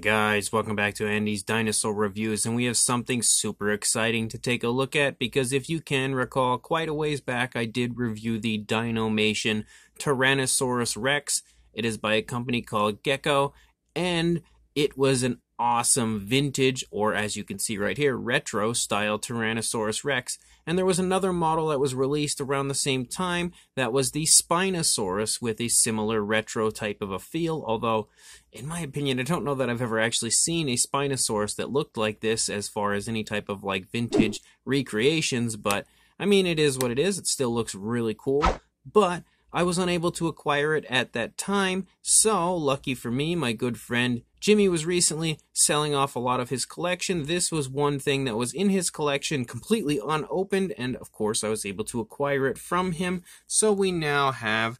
guys, welcome back to Andy's Dinosaur Reviews, and we have something super exciting to take a look at because if you can recall, quite a ways back I did review the Dinomation Tyrannosaurus Rex. It is by a company called Gecco, and it was an awesome vintage, or as you can see right here, retro style Tyrannosaurus Rex. And there was another model that was released around the same time that was the Spinosaurus with a similar retro type of a feel, although in my opinion I don't know that I've ever actually seen a Spinosaurus that looked like this as far as any type of like vintage recreations, but I mean it is what it is. It still looks really cool, but I was unable to acquire it at that time, so lucky for me, my good friend Jimmy was recently selling off a lot of his collection. This was one thing that was in his collection completely unopened, and of course I was able to acquire it from him. So we now have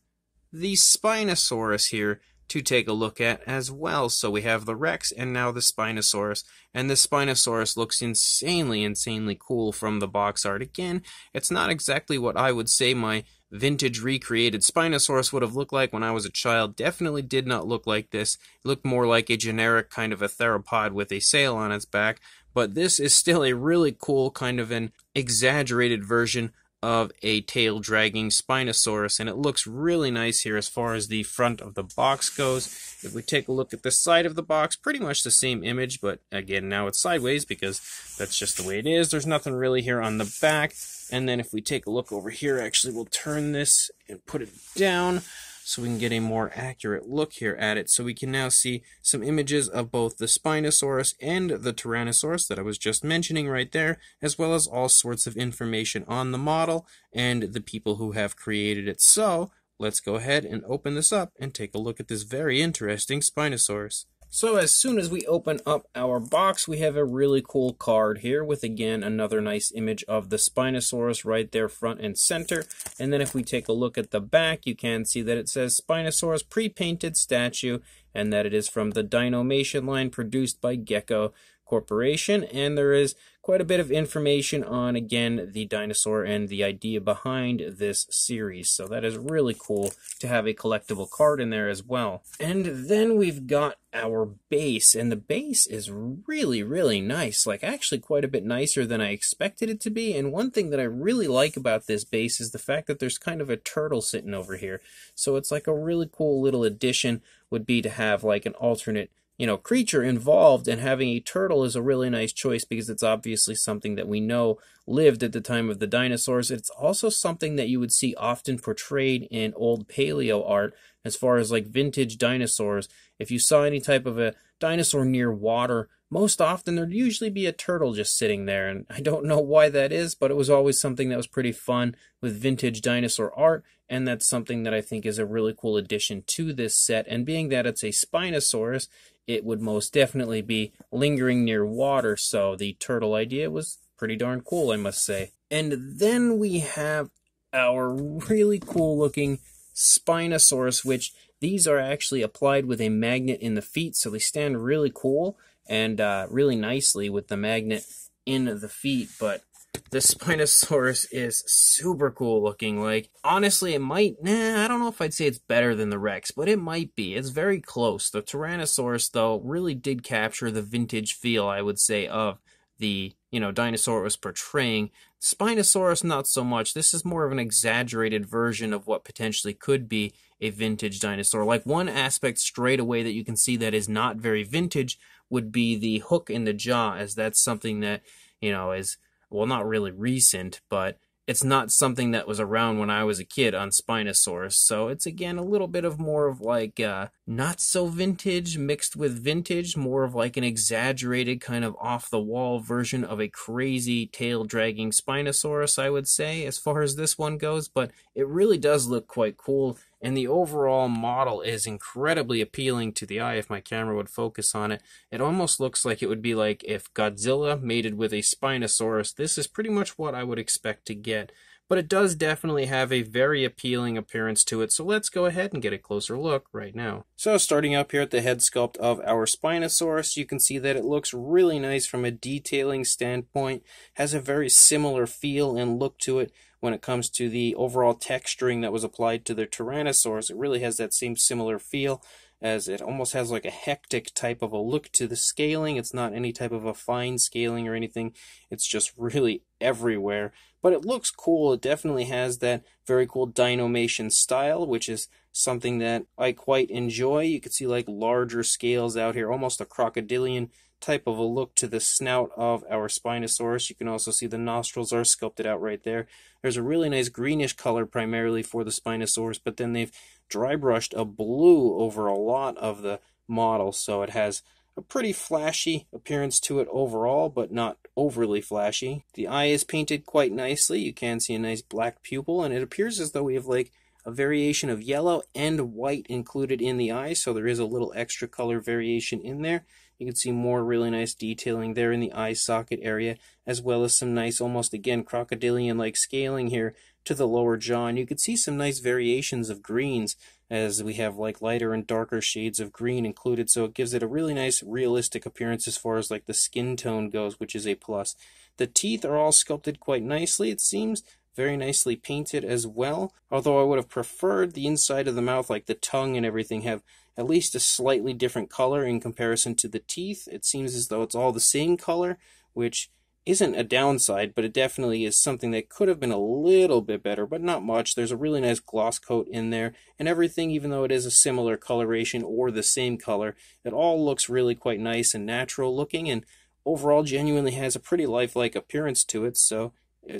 the Spinosaurus here to take a look at as well. So we have the Rex and now the Spinosaurus. And the Spinosaurus looks insanely cool from the box art. Again, it's not exactly what I would say my vintage recreated Spinosaurus would have looked like when I was a child. Definitely did not look like this. It looked more like a generic kind of a theropod with a sail on its back. But this is still a really cool kind of an exaggerated version of a tail-dragging Spinosaurus, and it looks really nice here as far as the front of the box goes. If we take a look at the side of the box, pretty much the same image, but again, now it's sideways because that's just the way it is. There's nothing really here on the back. And then if we take a look over here, actually we'll turn this and put it down so we can get a more accurate look here at it. So we can now see some images of both the Spinosaurus and the Tyrannosaurus that I was just mentioning right there, as well as all sorts of information on the model and the people who have created it. So let's go ahead and open this up and take a look at this very interesting Spinosaurus. So as soon as we open up our box, we have a really cool card here with, again, another nice image of the Spinosaurus right there front and center. And then if we take a look at the back, you can see that it says Spinosaurus pre-painted statue, and that it is from the Dinomation line produced by Gecco Corporation. And there is quite a bit of information on, again, the dinosaur and the idea behind this series. So that is really cool to have a collectible card in there as well. And then we've got our base, and the base is really nice, like actually quite a bit nicer than I expected it to be. And one thing that I really like about this base is the fact that there's kind of a turtle sitting over here. So it's like a really cool little addition would be to have like an alternate creature involved, and having a turtle is a really nice choice because it's obviously something that we know lived at the time of the dinosaurs. It's also something that you would see often portrayed in old paleo art as far as like vintage dinosaurs. If you saw any type of a dinosaur near water, most often there'd usually be a turtle just sitting there, and I don't know why that is, but it was always something that was pretty fun with vintage dinosaur art, and that's something that I think is a really cool addition to this set. And being that it's a Spinosaurus, it would most definitely be lingering near water, so the turtle idea was pretty darn cool, I must say. And then we have our really cool looking Spinosaurus, which these are actually applied with a magnet in the feet, so they stand really cool and really nicely with the magnet in the feet. But the Spinosaurus is super cool looking. Like, honestly, it might, I don't know if I'd say it's better than the Rex, but it might be. It's very close. The Tyrannosaurus, though, really did capture the vintage feel, I would say, of the, dinosaur it was portraying. Spinosaurus, not so much. This is more of an exaggerated version of what potentially could be a vintage dinosaur. Like, one aspect straight away that you can see that is not very vintage would be the hook in the jaw, as that's something that, is, well, not really recent, but it's not something that was around when I was a kid on Spinosaurus. So it's, again, a little bit of more of like not so vintage mixed with vintage, more of like an exaggerated kind of off-the-wall version of a crazy tail-dragging Spinosaurus, I would say, as far as this one goes. But it really does look quite cool, and the overall model is incredibly appealing to the eye if my camera would focus on it. It almost looks like it would be like if Godzilla mated with a Spinosaurus. This is pretty much what I would expect to get. But it does definitely have a very appealing appearance to it, so let's go ahead and get a closer look right now. So starting up here at the head sculpt of our Spinosaurus, you can see that it looks really nice from a detailing standpoint, has a very similar feel and look to it when it comes to the overall texturing that was applied to the Tyrannosaurus. It really has that same similar feel. as it almost has like a hectic type of a look to the scaling. It's not any type of a fine scaling or anything. It's just really everywhere. But it looks cool. It definitely has that very cool Dinomation style, which is something that I quite enjoy. You can see like larger scales out here, almost a crocodilian type of a look to the snout of our Spinosaurus. You can also see the nostrils are sculpted out right there. There's a really nice greenish color primarily for the Spinosaurus, but then they've dry brushed a blue over a lot of the model, so it has a pretty flashy appearance to it overall, but not overly flashy. The eye is painted quite nicely. You can see a nice black pupil, and it appears as though we have like a variation of yellow and white included in the eye, so there is a little extra color variation in there. You can see more really nice detailing there in the eye socket area, as well as some nice, almost again, crocodilian-like scaling here to the lower jaw. And you can see some nice variations of greens, as we have like lighter and darker shades of green included, so it gives it a really nice realistic appearance as far as like the skin tone goes, which is a plus. The teeth are all sculpted quite nicely, it seems. Very nicely painted as well, although I would have preferred the inside of the mouth, like the tongue and everything, have at least a slightly different color in comparison to the teeth. It seems as though it's all the same color, which isn't a downside, but it definitely is something that could have been a little bit better, but not much. There's a really nice gloss coat in there, and everything, even though it is a similar coloration or the same color, it all looks really quite nice and natural looking, and overall genuinely has a pretty lifelike appearance to it. So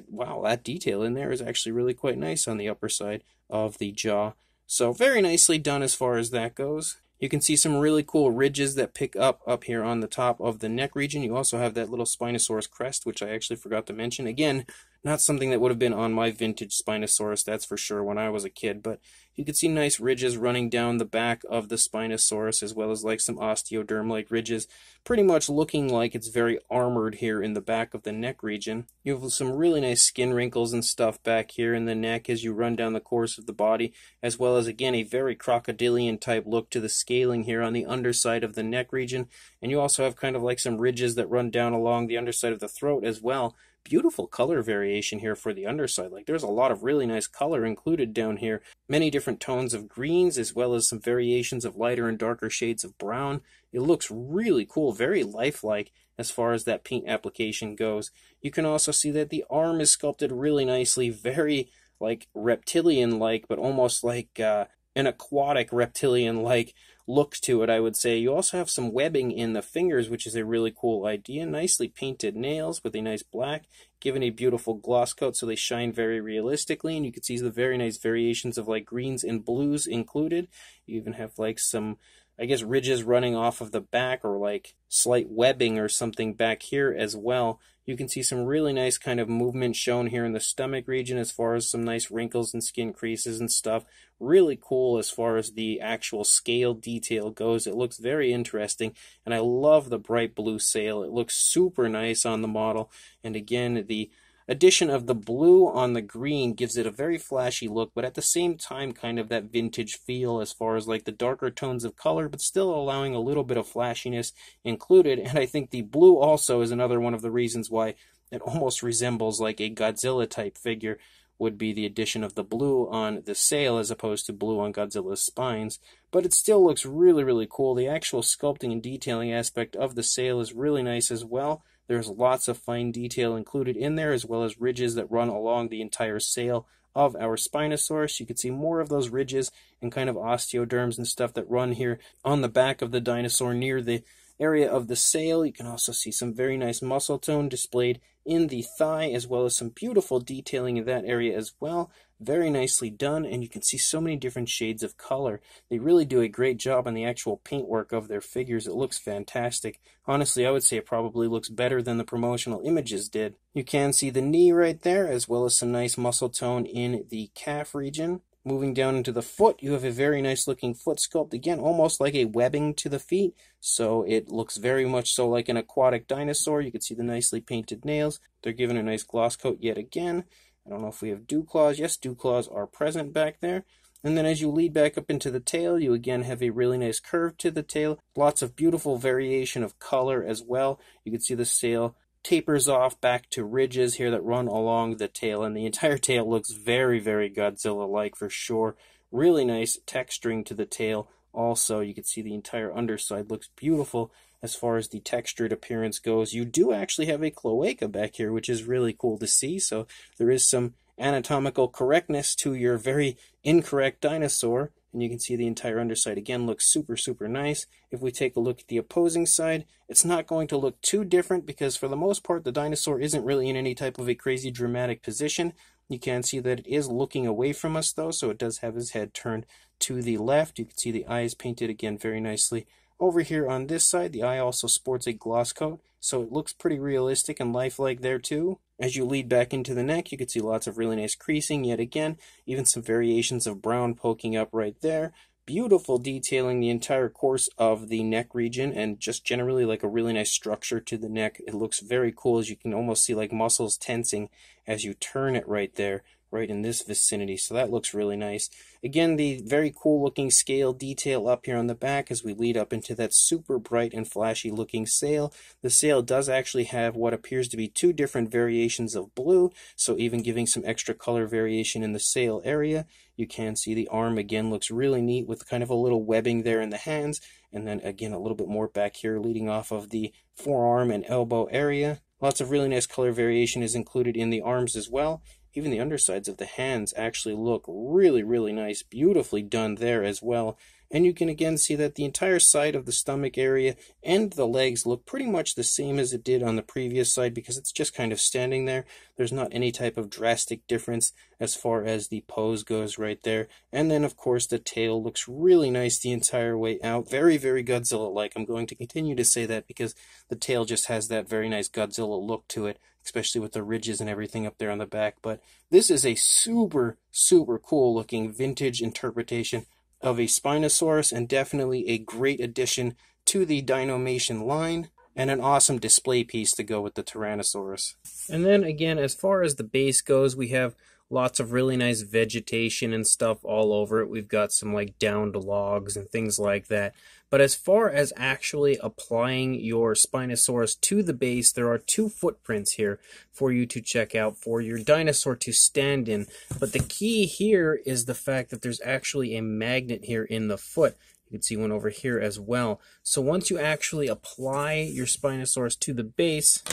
wow, that detail in there is actually really quite nice on the upper side of the jaw. So very nicely done as far as that goes. You can see some really cool ridges that pick up here on the top of the neck region. You also have that little Spinosaurus crest, which I actually forgot to mention. Again, not something that would have been on my vintage Spinosaurus, that's for sure, when I was a kid, but you can see nice ridges running down the back of the Spinosaurus, as well as like some osteoderm-like ridges, pretty much looking like it's very armored here in the back of the neck region. You have some really nice skin wrinkles and stuff back here in the neck as you run down the course of the body, as well as, again, a very crocodilian type look to the scaling here on the underside of the neck region. And you also have kind of like some ridges that run down along the underside of the throat as well. Beautiful color variation here for the underside. Like, there's a lot of really nice color included down here. Many different tones of greens, as well as some variations of lighter and darker shades of brown. It looks really cool, very lifelike as far as that paint application goes. You can also see that the arm is sculpted really nicely, very like reptilian-like, but almost like an aquatic reptilian-like look to it, I would say. You also have some webbing in the fingers, which is a really cool idea. Nicely painted nails with a nice black, given a beautiful gloss coat so they shine very realistically, and you can see the very nice variations of like greens and blues included. You even have like some, I guess, ridges running off of the back, or like slight webbing or something back here as well. You can see some really nice kind of movement shown here in the stomach region, as far as some nice wrinkles and skin creases and stuff. Really cool as far as the actual scale detail goes. It looks very interesting, and I love the bright blue sail. It looks super nice on the model, and again, the addition of the blue on the green gives it a very flashy look, but at the same time kind of that vintage feel as far as like the darker tones of color, but still allowing a little bit of flashiness included. And I think the blue also is another one of the reasons why it almost resembles like a Godzilla type figure, would be the addition of the blue on the sail as opposed to blue on Godzilla's spines. But it still looks really, really cool. The actual sculpting and detailing aspect of the sail is really nice as well. There's lots of fine detail included in there, as well as ridges that run along the entire sail of our Spinosaurus. You can see more of those ridges and kind of osteoderms and stuff that run here on the back of the dinosaur near the area of the sail. You can also see some very nice muscle tone displayed in the thigh, as well as some beautiful detailing in that area as well. Very nicely done, and you can see so many different shades of color. They really do a great job on the actual paintwork of their figures. It looks fantastic. Honestly, I would say it probably looks better than the promotional images did. You can see the knee right there, as well as some nice muscle tone in the calf region. Moving down into the foot, you have a very nice looking foot sculpt, again almost like a webbing to the feet, so it looks very much so like an aquatic dinosaur. You can see the nicely painted nails. They're given a nice gloss coat yet again. I don't know if we have dew claws. Yes, dew claws are present back there. And then as you lead back up into the tail, you again have a really nice curve to the tail. Lots of beautiful variation of color as well. You can see the sail tapers off back to ridges here that run along the tail, and the entire tail looks very, very Godzilla-like for sure. Really nice texturing to the tail Also, you can see the entire underside looks beautiful as far as the textured appearance goes. You do actually have a cloaca back here, which is really cool to see. So there is some anatomical correctness to your very incorrect dinosaur. And you can see the entire underside again looks super, super nice. If we take a look at the opposing side, it's not going to look too different because for the most part, the dinosaur isn't really in any type of a crazy dramatic position. You can see that it is looking away from us though, so it does have his head turned to the left. You can see the eyes painted again very nicely. Over here on this side, the eye also sports a gloss coat, so it looks pretty realistic and lifelike there too. As you lead back into the neck, you can see lots of really nice creasing yet again, even some variations of brown poking up right there. Beautiful detailing the entire course of the neck region, and just generally like a really nice structure to the neck. It looks very cool, as you can almost see like muscles tensing as you turn it right there, right in this vicinity. So that looks really nice. Again, the very cool looking scale detail up here on the back as we lead up into that super bright and flashy looking sail. The sail does actually have what appears to be two different variations of blue, so even giving some extra color variation in the sail area. You can see the arm again looks really neat with kind of a little webbing there in the hands, and then again a little bit more back here leading off of the forearm and elbow area. Lots of really nice color variation is included in the arms as well. Even the undersides of the hands actually look really, really nice, beautifully done there as well. And you can again see that the entire side of the stomach area and the legs look pretty much the same as it did on the previous side because it's just kind of standing there. There's not any type of drastic difference as far as the pose goes right there. And then of course the tail looks really nice the entire way out. Very, very Godzilla-like. I'm going to continue to say that because the tail just has that very nice Godzilla look to it, especially with the ridges and everything up there on the back. But this is a super, super cool looking vintage interpretation of a Spinosaurus, and definitely a great addition to the Dinomation line, and an awesome display piece to go with the Tyrannosaurus. And then again, as far as the base goes, we have lots of really nice vegetation and stuff all over it. We've got some like downed logs and things like that. But as far as actually applying your Spinosaurus to the base, there are two footprints here for you to check out for your dinosaur to stand in. But the key here is the fact that there's actually a magnet here in the foot. You can see one over here as well. So once you actually apply your Spinosaurus to the base,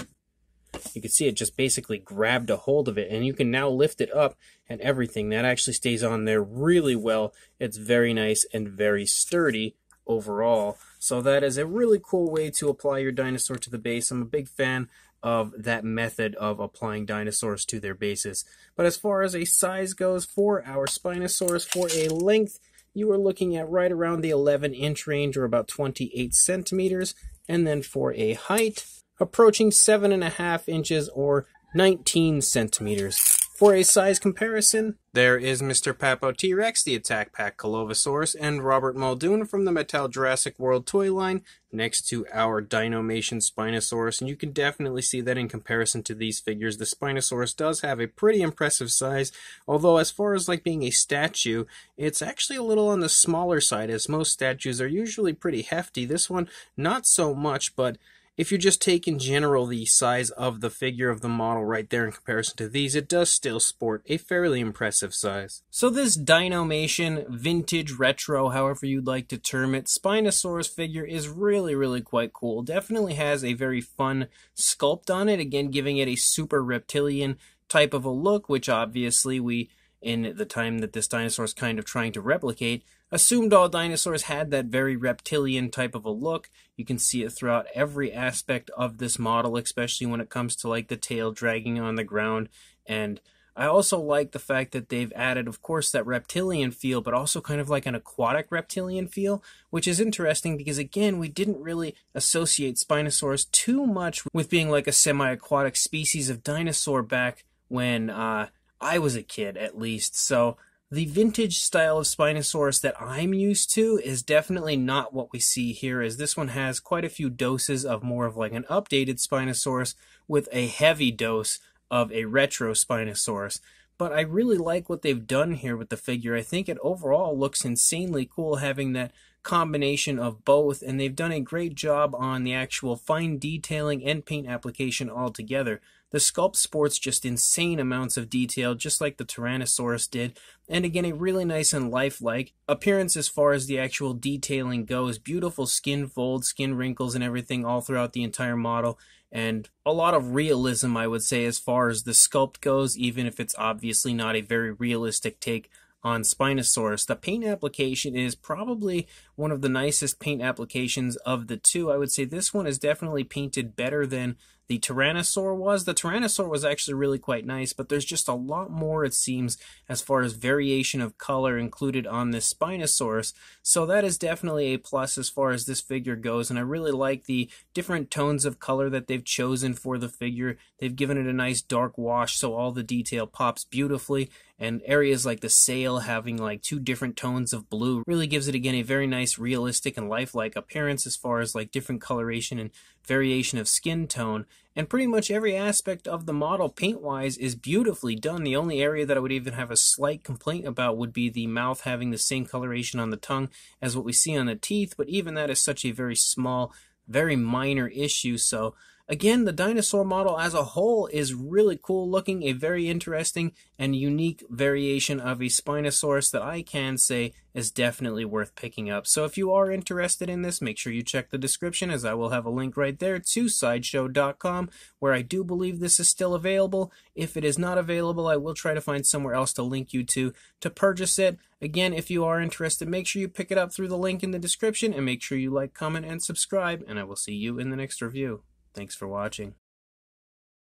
you can see it just basically grabbed a hold of it, and you can now lift it up and everything. That actually stays on there really well. It's very nice and very sturdy overall. So that is a really cool way to apply your dinosaur to the base. I'm a big fan of that method of applying dinosaurs to their bases. But as far as a size goes for our Spinosaurus, for a length, you are looking at right around the 11-inch range, or about 28 centimeters. And then for a height, approaching 7.5 inches or 19 centimeters. For a size comparison, there is Mr. Papo T-Rex, the Attack Pack Colovosaurus, and Robert Muldoon from the Mattel Jurassic World toy line next to our Dinomation Spinosaurus. And you can definitely see that in comparison to these figures, the Spinosaurus does have a pretty impressive size, although as far as like being a statue, it's actually a little on the smaller side, as most statues are usually pretty hefty. This one, not so much, but if you just take in general the size of the figure of the model right there in comparison to these, it does still sport a fairly impressive size. So this Dinomation, vintage, retro, however you'd like to term it, Spinosaurus figure is really, really quite cool. Definitely has a very fun sculpt on it, again giving it a super reptilian type of a look, which obviously we, in the time that this dinosaur is kind of trying to replicate, assumed all dinosaurs had that very reptilian type of a look. You can see it throughout every aspect of this model, especially when it comes to like the tail dragging on the ground. And I also like the fact that they've added, of course, that reptilian feel, but also kind of like an aquatic reptilian feel, which is interesting because, again, we didn't really associate Spinosaurus too much with being like a semi-aquatic species of dinosaur back when I was a kid, at least. So the vintage style of Spinosaurus that I'm used to is definitely not what we see here, as this one has quite a few doses of more of like an updated Spinosaurus with a heavy dose of a retro Spinosaurus. But I really like what they've done here with the figure. I think it overall looks insanely cool having that combination of both, and they've done a great job on the actual fine detailing and paint application altogether. The Sculpt sports just insane amounts of detail, just like the Tyrannosaurus did, and again, a really nice and lifelike appearance as far as the actual detailing goes. Beautiful skin folds, skin wrinkles, and everything all throughout the entire model, and a lot of realism, I would say, as far as the sculpt goes, even if it's obviously not a very realistic take on Spinosaurus. The paint application is probably one of the nicest paint applications of the two. I would say this one is definitely painted better than the Tyrannosaur was. The Tyrannosaur was actually really quite nice, but there's just a lot more, it seems, as far as variation of color included on this Spinosaurus. So that is definitely a plus as far as this figure goes, and I really like the different tones of color that they've chosen for the figure. They've given it a nice dark wash, so all the detail pops beautifully, and areas like the sail having like two different tones of blue really gives it, again, a very nice realistic and lifelike appearance as far as like different coloration and variation of skin tone. And pretty much every aspect of the model paint-wise is beautifully done. The only area that I would even have a slight complaint about would be the mouth having the same coloration on the tongue as what we see on the teeth, but even that is such a very small, very minor issue. So again, the dinosaur model as a whole is really cool looking, a very interesting and unique variation of a Spinosaurus that I can say is definitely worth picking up. So if you are interested in this, make sure you check the description, as I will have a link right there to Sideshow.com, where I do believe this is still available. If it is not available, I will try to find somewhere else to link you to purchase it. Again, if you are interested, make sure you pick it up through the link in the description, and make sure you like, comment, and subscribe, and I will see you in the next review. Thanks for watching.